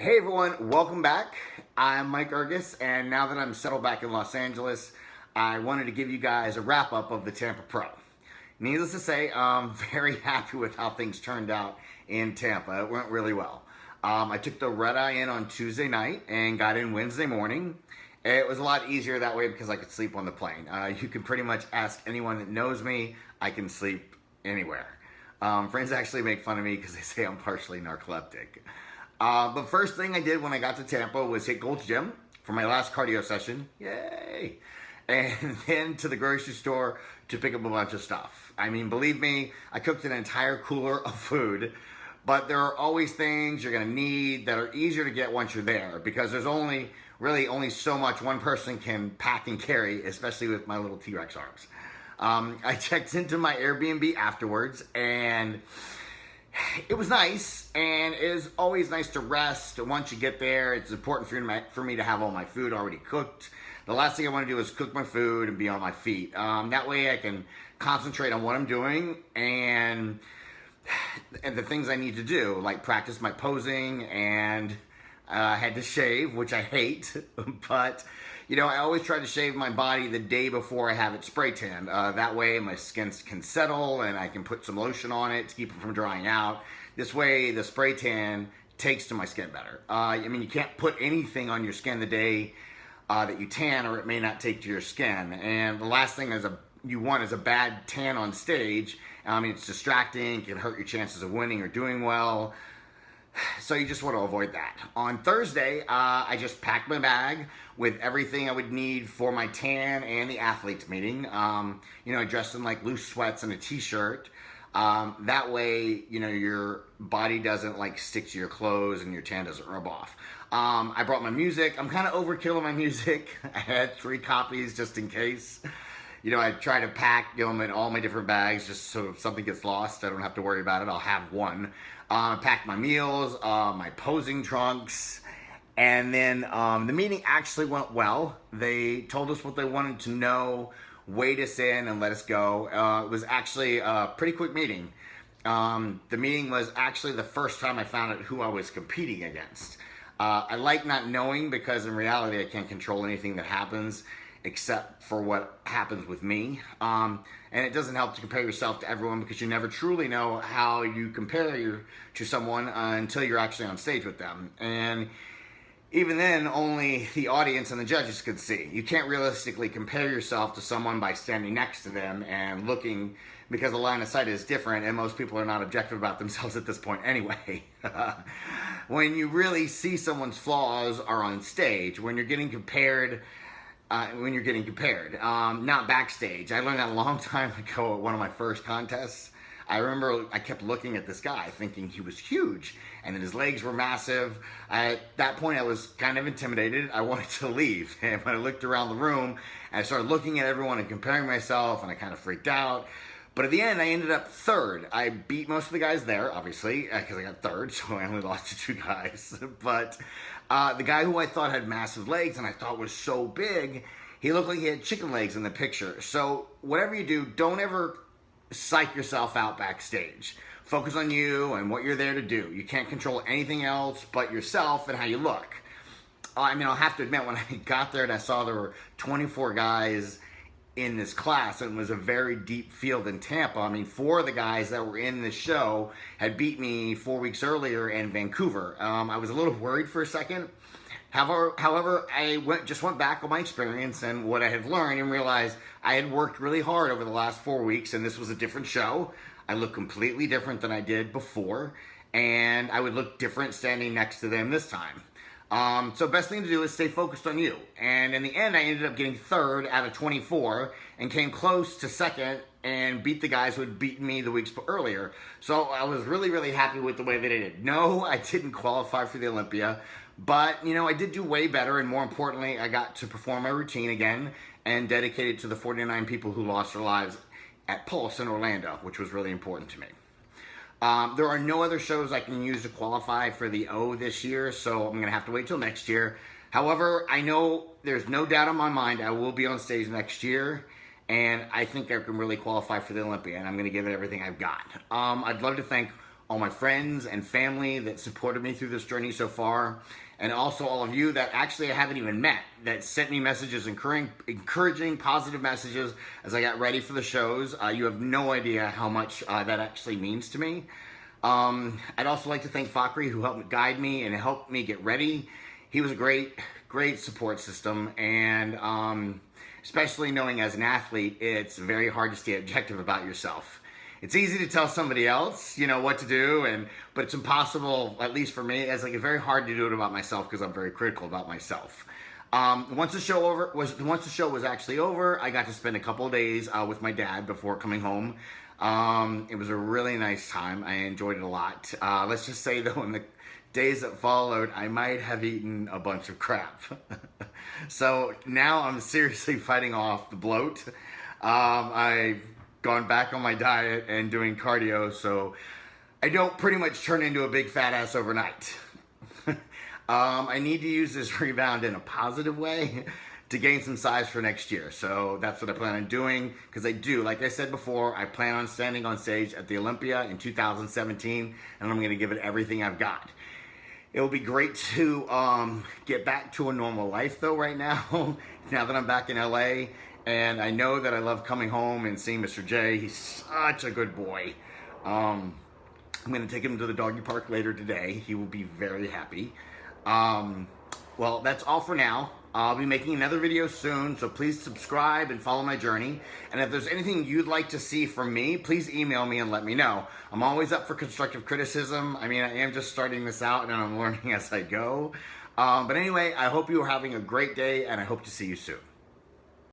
Hey everyone, welcome back. I'm Mike Ergis, and now that I'm settled back in Los Angeles, I wanted to give you guys a wrap up of the Tampa Pro. Needless to say, I'm very happy with how things turned out in Tampa. It went really well. I took the red eye in on Tuesday night and got in Wednesday morning. It was a lot easier that way because I could sleep on the plane. You can pretty much ask anyone that knows me, I can sleep anywhere. Friends actually make fun of me because they say I'm partially narcoleptic. But first thing I did when I got to Tampa was hit Gold's Gym for my last cardio session. Yay! And then to the grocery store to pick up a bunch of stuff. I mean, believe me, I cooked an entire cooler of food, but there are always things you're going to need that are easier to get once you're there because there's only so much one person can pack and carry, especially with my little T-Rex arms. I checked into my Airbnb afterwards and it was nice, and it is always nice to rest. Once you get there, it's important for me to have all my food already cooked. The last thing I want to do is cook my food and be on my feet. That way I can concentrate on what I'm doing and the things I need to do, like practice my posing, and I had to shave, which I hate, but you know, I always try to shave my body the day before I have it spray tanned. That way my skin can settle and I can put some lotion on it to keep it from drying out. This way the spray tan takes to my skin better. I mean, you can't put anything on your skin the day that you tan or it may not take to your skin. And the last thing you want is a bad tan on stage. I mean, it's distracting, it can hurt your chances of winning or doing well. So you just want to avoid that. On Thursday, I just packed my bag with everything I would need for my tan and the athletes meeting. You know, I dressed in like loose sweats and a t-shirt. That way, you know, your body doesn't like stick to your clothes and your tan doesn't rub off. I brought my music. I'm kind of overkilling my music. I had 3 copies just in case. You know, I try to pack them in all my different bags just so if something gets lost, I don't have to worry about it. I'll have one. Packed my meals, my posing trunks, and then the meeting actually went well. They told us what they wanted to know, weighed us in, and let us go. It was actually a pretty quick meeting. The meeting was actually the first time I found out who I was competing against. I like not knowing because in reality I can't control anything that happens except for what happens with me. And it doesn't help to compare yourself to everyone because you never truly know how you compare to someone until you're actually on stage with them. And even then, only the audience and the judges could see. You can't realistically compare yourself to someone by standing next to them and looking because the line of sight is different and most people are not objective about themselves at this point anyway. When you really see someone's flaws are on stage, when you're getting compared, not backstage. I learned that a long time ago at one of my first contests. I remember I kept looking at this guy thinking he was huge and that his legs were massive. At that point I was kind of intimidated. I wanted to leave. And when I looked around the room and I started looking at everyone and comparing myself and I kind of freaked out. But at the end I ended up third. I beat most of the guys there, obviously, because I got third, so I only lost to 2 guys. But the guy who I thought had massive legs and I thought was so big, he looked like he had chicken legs in the picture. So whatever you do, don't ever psych yourself out backstage. Focus on you and what you're there to do. You can't control anything else but yourself and how you look. I mean, I'll have to admit, when I got there and I saw there were 24 guys in this class, and it was a very deep field in Tampa. I mean, 4 of the guys that were in the show had beat me 4 weeks earlier in Vancouver. I was a little worried for a second. However, I just went back on my experience and what I had learned and realized I had worked really hard over the last 4 weeks, and this was a different show. I looked completely different than I did before, and I would look different standing next to them this time. So best thing to do is stay focused on you. And in the end, I ended up getting 3rd out of 24 and came close to 2nd and beat the guys who had beaten me the weeks earlier. So I was really, really happy with the way that I did. No, I didn't qualify for the Olympia, but you know, I did do way better, and more importantly, I got to perform my routine again and dedicate it to the 49 people who lost their lives at Pulse in Orlando, which was really important to me. There are no other shows I can use to qualify for the O this year, so I'm going to have to wait till next year. However, I know there's no doubt in my mind I will be on stage next year, and I think I can really qualify for the Olympia, and I'm going to give it everything I've got. I'd love to thank all my friends and family that supported me through this journey so far, and also all of you that actually I haven't even met that sent me messages, encouraging, positive messages as I got ready for the shows. You have no idea how much that actually means to me. I'd also like to thank Fakri, who helped guide me and helped me get ready. He was a great support system, and especially knowing as an athlete, it's very hard to stay objective about yourself. It's easy to tell somebody else, you know, what to do, but it's impossible, at least for me. It's very hard to do it about myself because I'm very critical about myself. Once the show was actually over, I got to spend a couple of days with my dad before coming home. It was a really nice time. I enjoyed it a lot. Let's just say though, in the days that followed, I might have eaten a bunch of crap. So now I'm seriously fighting off the bloat. I've gone back on my diet and doing cardio, so I don't pretty much turn into a big fat ass overnight. I need to use this rebound in a positive way to gain some size for next year. So that's what I plan on doing, because like I said before, I plan on standing on stage at the Olympia in 2017, and I'm going to give it everything I've got. It will be great to get back to a normal life though right now, now that I'm back in LA. And I know that I love coming home and seeing Mr. J. He's such a good boy. I'm going to take him to the doggy park later today. He will be very happy. Well, that's all for now. I'll be making another video soon, so please subscribe and follow my journey. And if there's anything you'd like to see from me, please email me and let me know. I'm always up for constructive criticism. I mean, I am just starting this out and I'm learning as I go. But anyway, I hope you are having a great day, and I hope to see you soon.